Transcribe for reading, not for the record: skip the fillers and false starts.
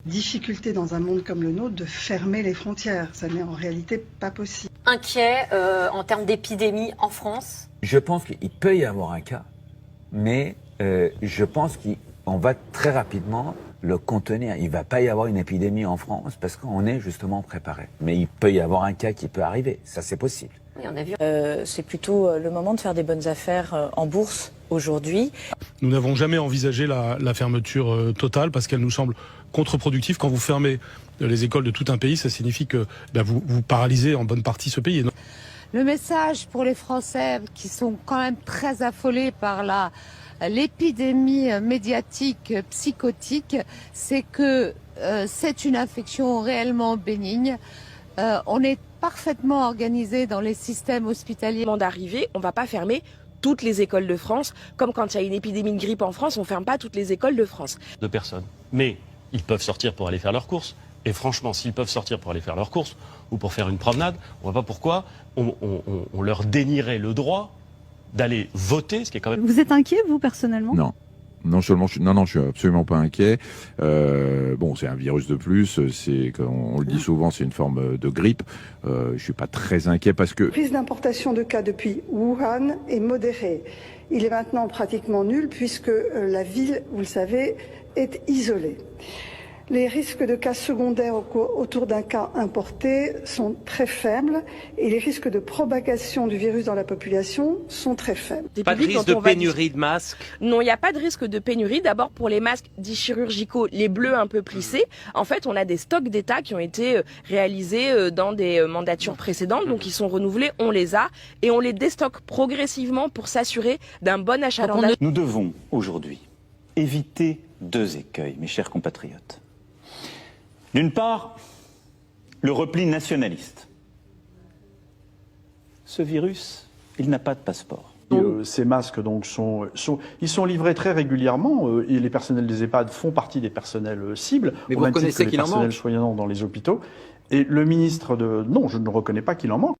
Difficulté dans un monde comme le nôtre de fermer les frontières. Ça n'est en réalité pas possible. Inquiet en termes d'épidémie en France? Je pense qu'il peut y avoir un cas, mais je pense qu'on va très rapidement le contenir. Il ne va pas y avoir une épidémie en France parce qu'on est justement préparé. Mais il peut y avoir un cas qui peut arriver. Ça, c'est possible. Oui, on a vu. C'est plutôt le moment de faire des bonnes affaires en bourse aujourd'hui. Nous n'avons jamais envisagé la fermeture totale parce qu'elle nous semble contre-productive. Quand vous fermez les écoles de tout un pays, ça signifie que vous paralysez en bonne partie ce pays. Le message pour les Français qui sont quand même très affolés par l'épidémie médiatique psychotique, c'est que c'est une infection réellement bénigne. On est parfaitement organisé dans les systèmes hospitaliers. D'arriver, on ne va pas fermer toutes les écoles de France, comme quand il y a une épidémie de grippe en France, on ne ferme pas toutes les écoles de France. De personnes. Mais ils peuvent sortir pour aller faire leurs courses. Et franchement, s'ils peuvent sortir pour aller faire leurs courses ou pour faire une promenade, on ne voit pas pourquoi on leur dénierait le droit d'aller voter, ce qui est quand même... Vous êtes inquiet, vous, personnellement? Non. Non seulement je suis absolument pas inquiet. Bon, c'est un virus de plus. C'est, comme on le dit souvent, c'est une forme de grippe. Je suis pas très inquiet parce que... La prise d'importation de cas depuis Wuhan est modérée. Il est maintenant pratiquement nul puisque la ville, vous le savez, est isolée. Les risques de cas secondaires autour d'un cas importé sont très faibles et les risques de propagation du virus dans la population sont très faibles. Pas de risque de pénurie de masques? Non, il n'y a pas de risque de pénurie. D'abord, pour les masques dits chirurgicaux, les bleus un peu plissés, en fait, on a des stocks d'État qui ont été réalisés dans des mandatures précédentes, donc ils sont renouvelés, on les a, et on les déstocke progressivement pour s'assurer d'un bon achalandage. Nous devons aujourd'hui éviter deux écueils, mes chers compatriotes. D'une part, le repli nationaliste. Ce virus, il n'a pas de passeport. Ces masques donc ils sont livrés très régulièrement et les personnels des EHPAD font partie des personnels cibles. Mais vous reconnaissez qu'il en manque? Les personnels soignants dans les hôpitaux. Et le ministre non, je ne reconnais pas qu'il en manque.